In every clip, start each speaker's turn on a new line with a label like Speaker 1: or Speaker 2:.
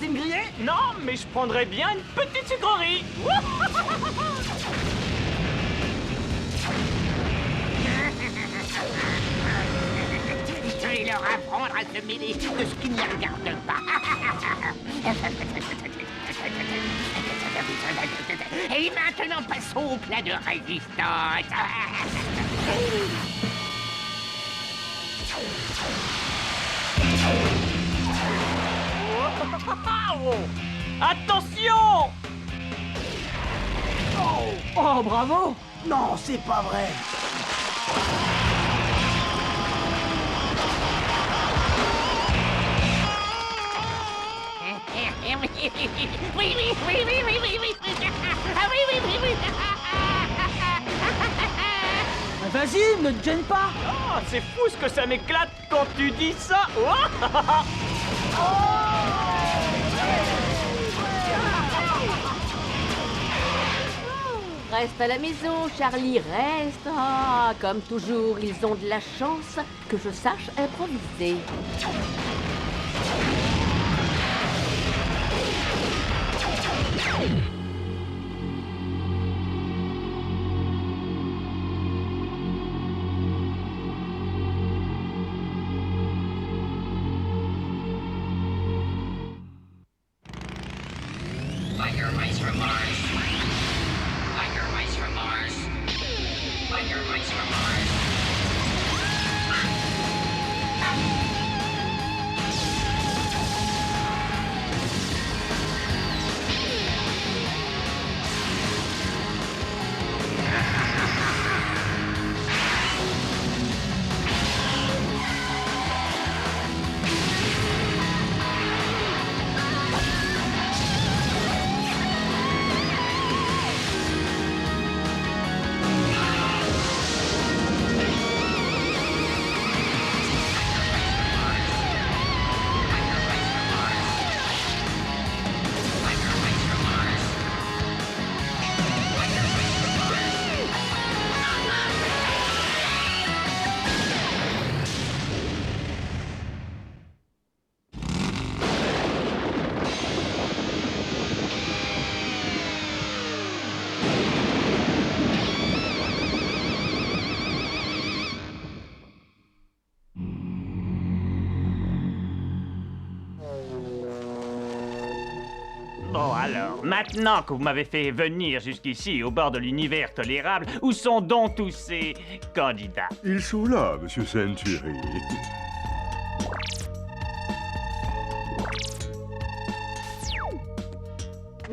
Speaker 1: tartines grillées?
Speaker 2: Non, mais je prendrais bien une petite sucrerie.
Speaker 3: Je vais leur apprendre à se mêler de ce qui ne les regarde pas. Et maintenant, passons au plat de résistance.
Speaker 2: Attention!
Speaker 1: Oh, bravo! Non, c'est pas vrai! Vas-y, ne te gêne pas!
Speaker 2: Oh, c'est fou ce que ça m'éclate quand tu dis ça.
Speaker 4: Reste à la maison, Charlie, reste. Ah, comme toujours, ils ont de la chance que je sache improviser.
Speaker 5: Biker Mice from Mars. Biker Mice from Mars. Biker Mice from Mars.
Speaker 2: Bon alors, maintenant que vous m'avez fait venir jusqu'ici au bord de l'univers tolérable, où sont donc tous ces candidats?
Speaker 6: Ils sont là, monsieur Century.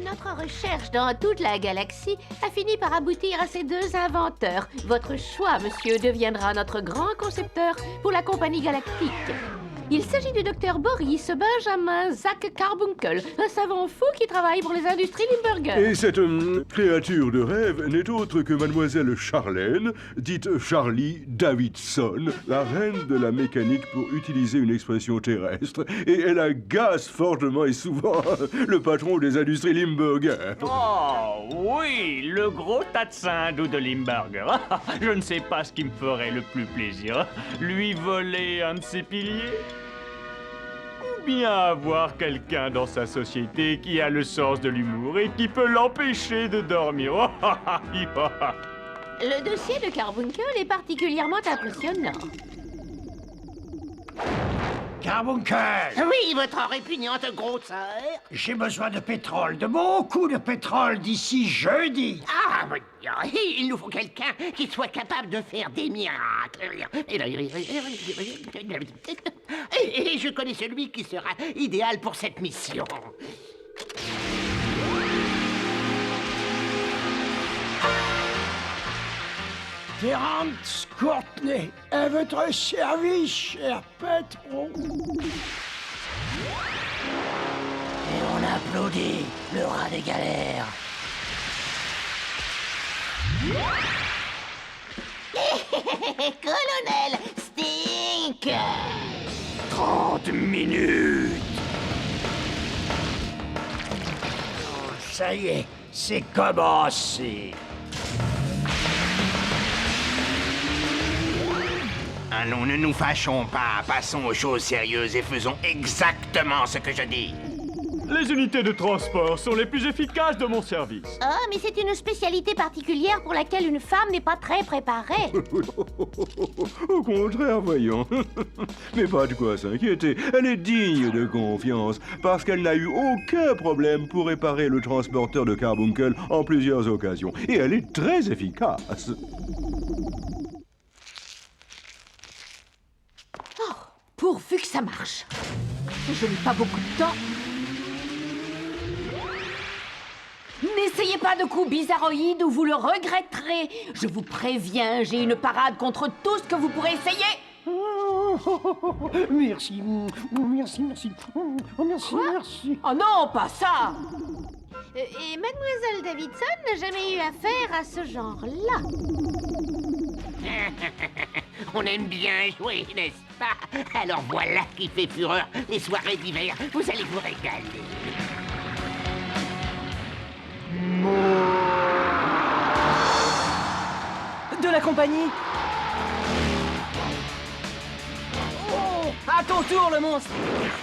Speaker 4: Notre recherche dans toute la galaxie a fini par aboutir à ces deux inventeurs. Votre choix, monsieur, deviendra notre grand concepteur pour la compagnie galactique. Il s'agit du docteur Boris Benjamin Zach Carbuncle, un savant fou qui travaille pour les industries Limburger.
Speaker 6: Et cette créature de rêve n'est autre que mademoiselle Charlène, dite Charlie Davidson, la reine de la mécanique pour utiliser une expression terrestre, et elle agace fortement et souvent le patron des industries Limburger.
Speaker 2: Oh oui, le gros tas de Saint-Doux de Limburger. Je ne sais pas ce qui me ferait le plus plaisir. Lui voler un de ses piliers? Ou bien avoir quelqu'un dans sa société qui a le sens de l'humour et qui peut l'empêcher de dormir.
Speaker 4: Le dossier de Carbuncle est particulièrement impressionnant.
Speaker 1: Carbuncle!
Speaker 3: Oui, votre répugnante grosseur.
Speaker 1: J'ai besoin de pétrole, de beaucoup de pétrole d'ici jeudi.
Speaker 3: Ah, oui, il nous faut quelqu'un qui soit capable de faire des miracles. Et je connais celui qui sera idéal pour cette mission.
Speaker 1: Terence Courtney, à votre service, cher patron. Et on applaudit le rat des galères.
Speaker 3: Colonel Stink!
Speaker 2: 30 minutes!
Speaker 1: Ça y est, c'est commencé.
Speaker 3: Allons, ne nous fâchons pas, passons aux choses sérieuses et faisons exactement ce que je dis.
Speaker 2: Les unités de transport sont les plus efficaces de mon service.
Speaker 4: Oh, mais c'est une spécialité particulière pour laquelle une femme n'est pas très préparée.
Speaker 6: Au contraire, voyons. Mais pas de quoi s'inquiéter. Elle est digne de confiance parce qu'elle n'a eu aucun problème pour réparer le transporteur de carbuncle en plusieurs occasions. Et elle est très efficace.
Speaker 4: Pourvu que ça marche. Je n'ai pas beaucoup de temps. N'essayez pas de coups bizarroïdes ou vous le regretterez. Je vous préviens, j'ai une parade contre tout ce que vous pourrez essayer.
Speaker 1: Merci, merci, merci. Merci, merci.
Speaker 4: Oh non, pas ça. Et Mademoiselle Davidson n'a jamais eu affaire à ce genre-là.
Speaker 3: On aime bien jouer, n'est-ce pas? Alors voilà qui fait fureur les soirées d'hiver. Vous allez vous régaler.
Speaker 7: De la compagnie. Oh, à ton tour, le monstre.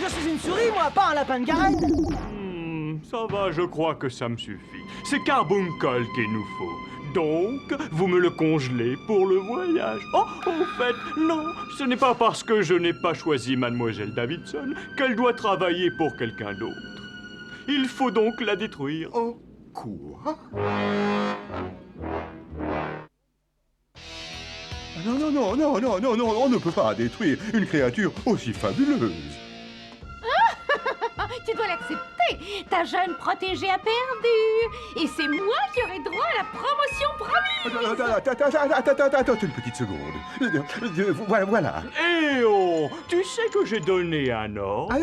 Speaker 7: Je suis une souris, moi, pas un lapin de Garenne.
Speaker 2: Ça va, je crois que ça me suffit. C'est carbuncle qu'il nous faut. Donc, vous me le congelez pour le voyage. Oh, en fait, non, ce n'est pas parce que je n'ai pas choisi Mademoiselle Davidson qu'elle doit travailler pour quelqu'un d'autre. Il faut donc la détruire.
Speaker 6: Oh, quoi? Non, non, non, non, non, non, non, on ne peut pas détruire une créature aussi fabuleuse.
Speaker 4: Tu dois l'accepter. Ta jeune protégée a perdu. Et c'est moi qui aurai droit à la promotion promise.
Speaker 6: Attends une petite seconde. Voilà.
Speaker 2: Eh oh, tu sais que j'ai donné un ordre.
Speaker 6: Ah,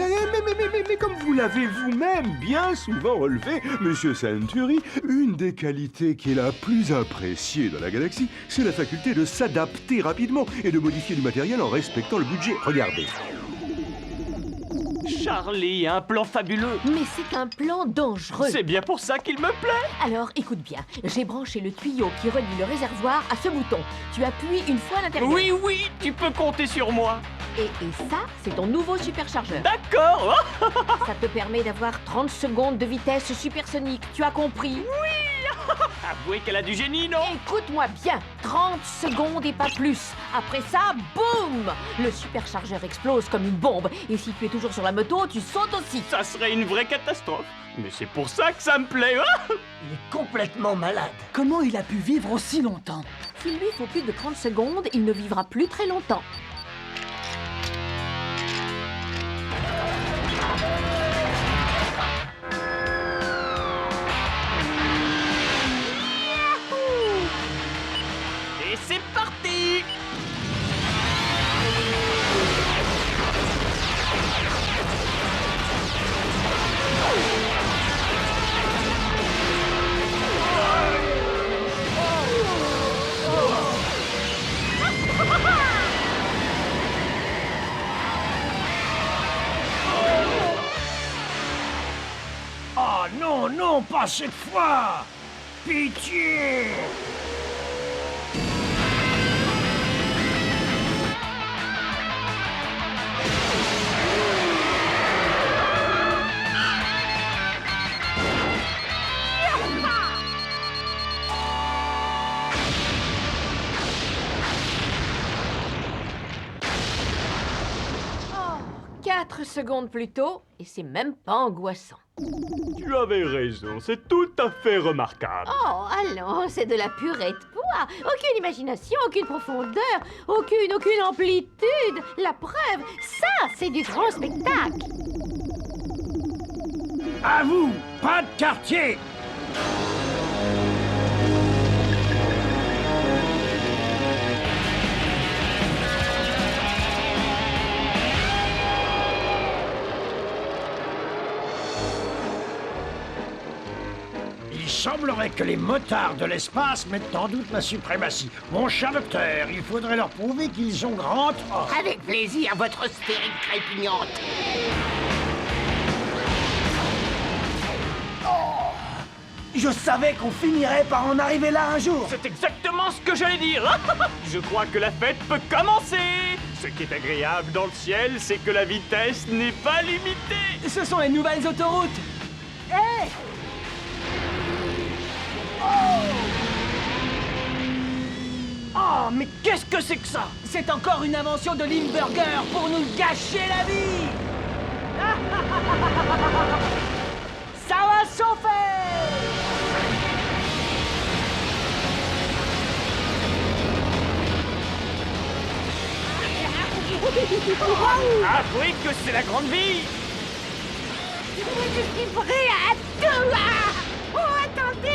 Speaker 6: mais comme vous l'avez vous-même bien souvent relevé, Monsieur Century, une des qualités qui est la plus appréciée dans la galaxie, c'est la faculté de s'adapter rapidement et de modifier du matériel en respectant le budget. Regardez.
Speaker 2: Charlie, un plan fabuleux.
Speaker 4: Mais c'est un plan dangereux.
Speaker 2: C'est bien pour ça qu'il me plaît.
Speaker 4: Alors, écoute bien. J'ai branché le tuyau qui relie le réservoir à ce bouton. Tu appuies une fois à l'intérieur.
Speaker 2: Oui, tu peux compter sur moi.
Speaker 4: Et ça, c'est ton nouveau superchargeur.
Speaker 2: D'accord.
Speaker 4: Ça te permet d'avoir 30 secondes de vitesse supersonique. Tu as compris?
Speaker 2: Avouez qu'elle a du génie, non?
Speaker 4: Écoute-moi bien. 30 secondes et pas plus. Après ça, boum! Le superchargeur explose comme une bombe. Et si tu es toujours sur la moto, tu sautes aussi.
Speaker 2: Ça serait une vraie catastrophe. Mais c'est pour ça que ça me plaît.
Speaker 7: Il est complètement malade. Comment il a pu vivre aussi longtemps?
Speaker 4: S'il lui faut plus de 30 secondes, il ne vivra plus très longtemps.
Speaker 2: Et c'est parti.
Speaker 1: Oh non, non, pas cette fois! Pitié!
Speaker 4: Oh, 4 secondes plus tôt, et c'est même pas angoissant.
Speaker 2: Tu avais raison, c'est tout à fait remarquable.
Speaker 4: Oh, allons, c'est de la purée de poids. Aucune imagination, aucune profondeur, aucune amplitude. La preuve, ça, c'est du grand spectacle.
Speaker 1: À vous, pas de quartier! Il semblerait que les motards de l'espace mettent en doute ma suprématie. Mon cher docteur, il faudrait leur prouver qu'ils ont grand tort.
Speaker 3: Avec plaisir, votre stérique trépignante.
Speaker 7: Je savais qu'on finirait par en arriver là un jour.
Speaker 2: C'est exactement ce que j'allais dire. Je crois que la fête peut commencer. Ce qui est agréable dans le ciel, c'est que la vitesse n'est pas limitée.
Speaker 7: Ce sont les nouvelles autoroutes. Hé! Oh, mais qu'est-ce que c'est que ça? C'est encore une invention de Limburger pour nous gâcher la vie! Ça va chauffer!
Speaker 2: Avouez que c'est la grande vie!
Speaker 4: Je suis prêt à tout. Oh, attendez.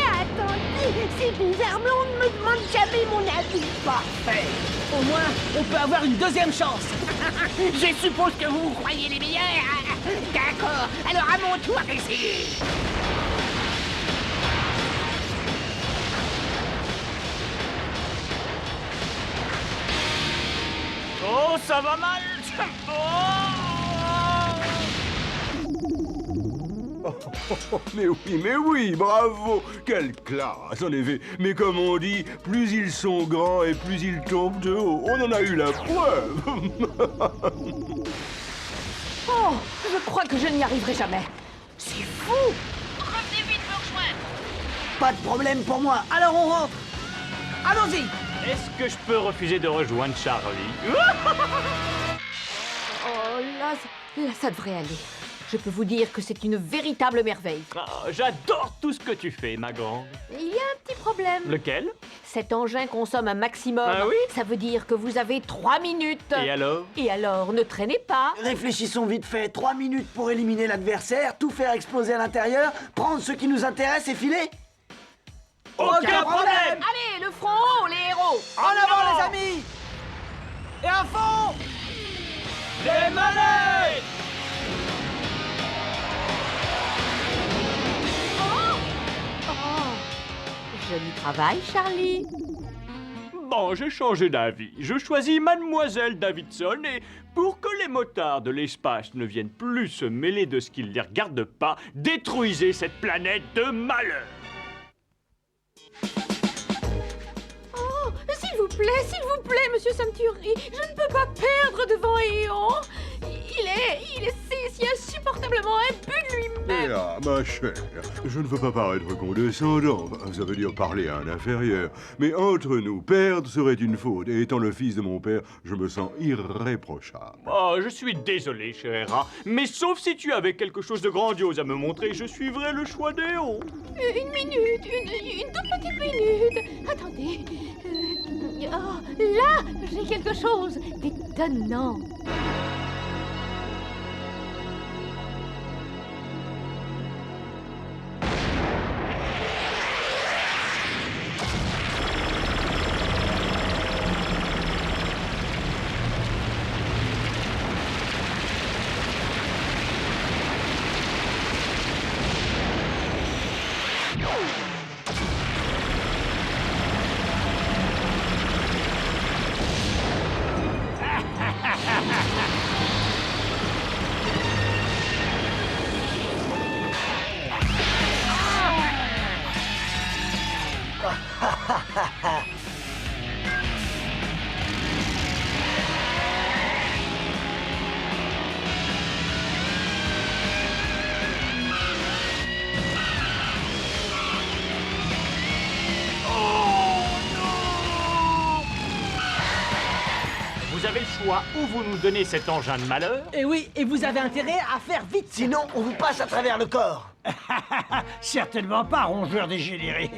Speaker 4: C'est bizarre, mais on ne me demande jamais mon avis.
Speaker 7: Parfait! Au moins, on peut avoir une deuxième chance!
Speaker 3: Je suppose que vous croyez les meilleurs. D'accord, alors à mon tour d'essayer.
Speaker 2: Oh, ça va mal!
Speaker 6: Mais oui, bravo! Quelle classe, en effet. Mais comme on dit, plus ils sont grands et plus ils tombent de haut. On en a eu la preuve.
Speaker 8: Oh, je crois que je n'y arriverai jamais. C'est fou!
Speaker 5: Revenez vite me rejoindre.
Speaker 7: Pas de problème pour moi, alors on rentre! Allons-y!
Speaker 2: Est-ce que je peux refuser de rejoindre Charlie?
Speaker 8: Oh, là, ça devrait aller. Je peux vous dire que c'est une véritable merveille.
Speaker 2: Ah, j'adore tout ce que tu fais, ma grande.
Speaker 4: Il y a un petit problème.
Speaker 2: Lequel?
Speaker 8: Cet engin consomme un maximum.
Speaker 2: Ah oui?
Speaker 8: Ça veut dire que vous avez 3 minutes.
Speaker 2: Et alors?
Speaker 8: Et alors, ne traînez pas.
Speaker 7: Réfléchissons vite fait, 3 minutes pour éliminer l'adversaire, tout faire exploser à l'intérieur, prendre ce qui nous intéresse et filer?
Speaker 2: Aucun problème!
Speaker 8: Allez, le front haut, les héros.
Speaker 7: En avant les amis! Et à fond!
Speaker 2: Les manettes!
Speaker 8: Joli travail, Charlie.
Speaker 2: Bon, j'ai changé d'avis. Je choisis Mademoiselle Davidson et pour que les motards de l'espace ne viennent plus se mêler de ce qui ne les regarde pas, détruisez cette planète de malheur.
Speaker 4: Oh, s'il vous plaît, monsieur Samturi, je ne peux pas perdre devant Éon. Il est si insupportablement imbu de lui-même.
Speaker 6: Ah, ma chère, je ne veux pas paraître condescendant, ça veut dire parler à un inférieur. Mais entre nous, perdre serait une faute, et étant le fils de mon père, je me sens irréprochable.
Speaker 2: Oh, je suis désolé, cher Hera, mais sauf si tu avais quelque chose de grandiose à me montrer, je suivrai le choix d'Éon.
Speaker 4: Une minute, une toute petite minute. Attendez. Oh, là, j'ai quelque chose d'étonnant.
Speaker 2: Vous avez le choix, ou vous nous donnez cet engin de malheur,
Speaker 7: Et oui, et vous avez intérêt à faire vite, sinon on vous passe à travers le corps.
Speaker 1: Certainement pas, rongeur dégénéré.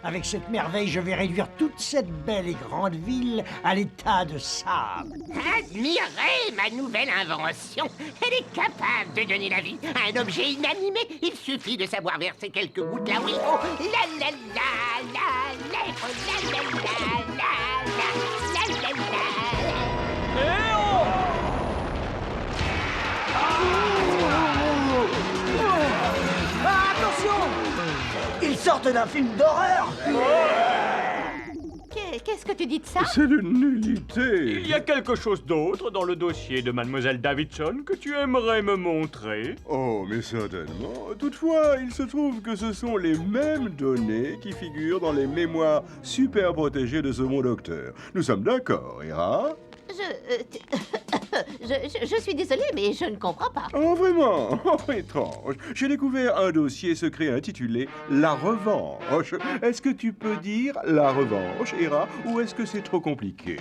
Speaker 1: Avec cette merveille, je vais réduire toute cette belle et grande ville à l'état de sable.
Speaker 3: Admirez ma nouvelle invention. Elle est capable de donner la vie à un objet inanimé. Il suffit de savoir verser quelques gouttes là où il faut. La la la la la la la la la la la.
Speaker 7: Ah, attention! Ils sortent d'un film d'horreur!
Speaker 4: Qu'est-ce que tu dis de ça?
Speaker 6: C'est d'une nullité.
Speaker 2: il y a quelque chose d'autre dans le dossier de Mademoiselle Davidson que tu aimerais me montrer?
Speaker 6: Oh, mais certainement. Toutefois, il se trouve que ce sont les mêmes données qui figurent dans les mémoires super protégées de ce mon docteur. Nous sommes d'accord, Hera?
Speaker 4: Je suis désolée, mais je ne comprends pas.
Speaker 6: Oh, vraiment? Oh, étrange. J'ai découvert un dossier secret intitulé La Revanche. Est-ce que tu peux dire La Revanche, Hera, ou est-ce que c'est trop compliqué?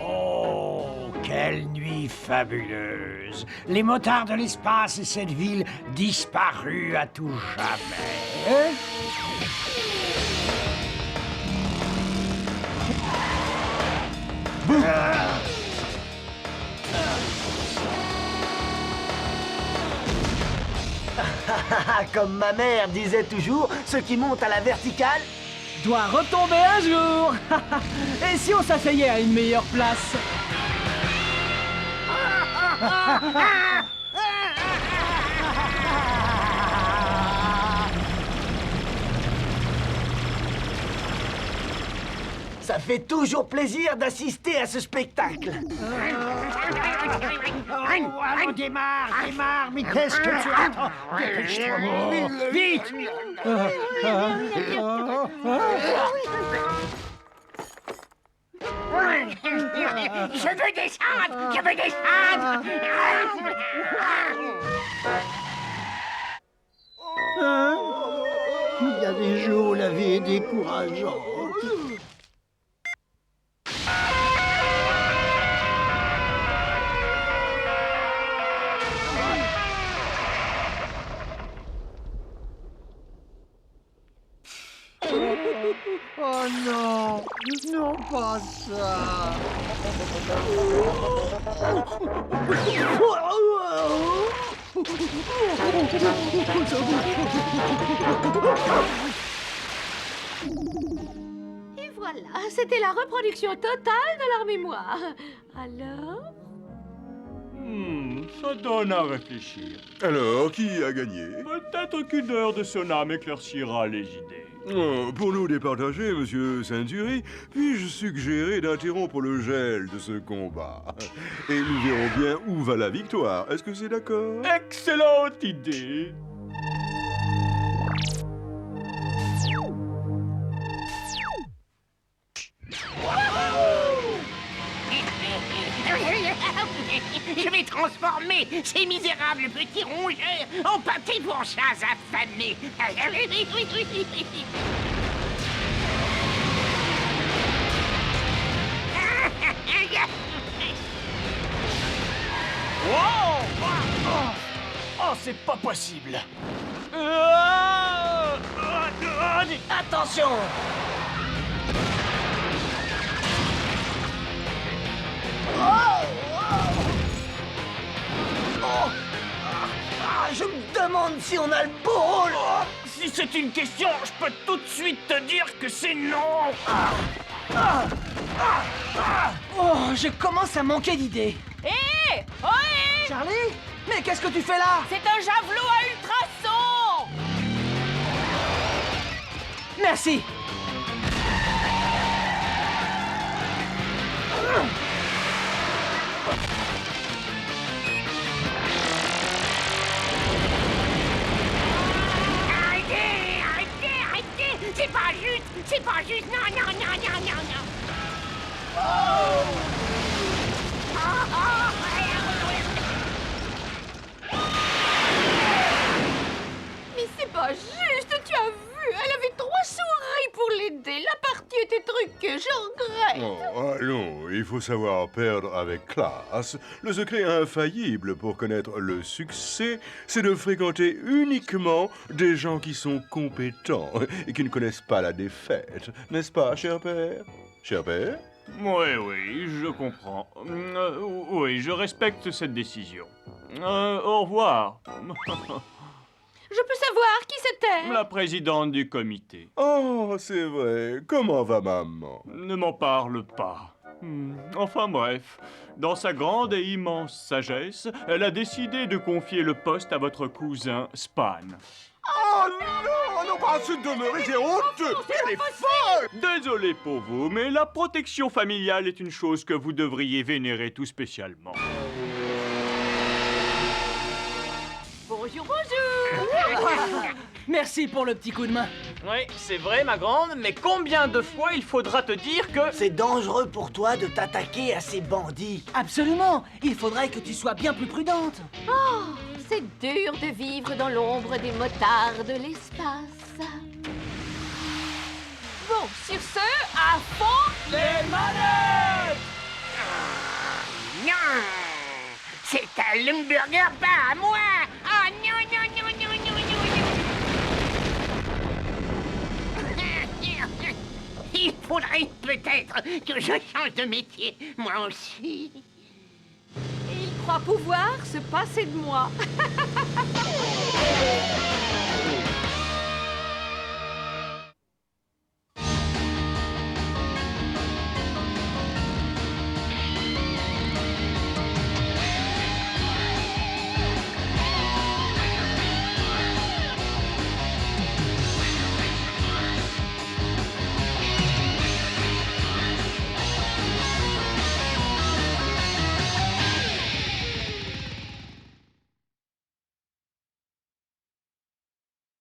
Speaker 1: Oh, quelle nuit fabuleuse! Les motards de l'espace et cette ville disparue à tout jamais.
Speaker 7: Comme ma mère disait toujours, ce qui monte à la verticale doit retomber un jour. Et si on s'asseyait à une meilleure place? Ça fait toujours plaisir d'assister à ce spectacle.
Speaker 1: Allons, démarre, mais qu'est-ce que tu attends? Dépêche-toi, vite!
Speaker 3: Je veux descendre.
Speaker 1: Il y a des jours où la vie est décourageante. Oh non, non pas ça.
Speaker 4: Et voilà, c'était la reproduction totale de leur mémoire. Alors?
Speaker 2: Ça donne à réfléchir.
Speaker 6: Alors, qui a gagné?
Speaker 2: Peut-être qu'une heure de soname éclaircira les idées.
Speaker 6: Oh, pour nous départager, monsieur Saint-Dury, puis-je suggérer d'interrompre le gel de ce combat? Et nous verrons bien où va la victoire. Est-ce que c'est d'accord?
Speaker 2: Excellente idée.
Speaker 3: Je vais transformer ces misérables petits rongeurs en pâté pour chats affamés.
Speaker 7: Oh, c'est pas possible. Attention. Je me demande si on a le beau rôle.
Speaker 2: Si c'est une question, je peux tout de suite te dire que c'est non.
Speaker 7: Oh, je commence à manquer d'idées.
Speaker 8: Hé! Ohé!
Speaker 7: Charlie? Mais qu'est-ce que tu fais là?
Speaker 8: C'est un javelot à ultrasons!
Speaker 7: Merci.
Speaker 3: Arrêtez! C'est pas juste! Non!
Speaker 4: Mais c'est pas juste, tu as vu? Elle avait 3 souris pour l'aider. La partie était truquée, je regrette.
Speaker 6: Oh, allons, il faut savoir perdre avec classe. Le secret infaillible pour connaître le succès, c'est de fréquenter uniquement des gens qui sont compétents et qui ne connaissent pas la défaite. N'est-ce pas, cher père? Cher père?
Speaker 2: Oui, je comprends. Oui, je respecte cette décision. Au revoir.
Speaker 4: Je peux savoir qui c'était?
Speaker 2: La présidente du comité.
Speaker 6: Oh, c'est vrai. Comment va maman?
Speaker 2: Ne m'en parle pas. Enfin bref, dans sa grande et immense sagesse, elle a décidé de confier le poste à votre cousin Span.
Speaker 6: Oh non, pas ce demeurer, c'est honteux. Elle est folle.
Speaker 2: Désolé pour vous, mais la protection familiale est une chose que vous devriez vénérer tout spécialement.
Speaker 4: Bonjour!
Speaker 7: Merci pour le petit coup de main.
Speaker 2: Oui, c'est vrai, ma grande, mais combien de fois il faudra te dire que...
Speaker 9: C'est dangereux pour toi de t'attaquer à ces bandits.
Speaker 7: Absolument. Il faudrait que tu sois bien plus prudente.
Speaker 4: Oh, c'est dur de vivre dans l'ombre des motards de l'espace.
Speaker 8: Bon, sur ce, à fond les manettes!
Speaker 3: Non! C'est un Limburger, pas à moi! Oh non, non, non, non, non, non, non! Il faudrait peut-être que je change de métier, moi aussi.
Speaker 8: Et il croit pouvoir se passer de moi.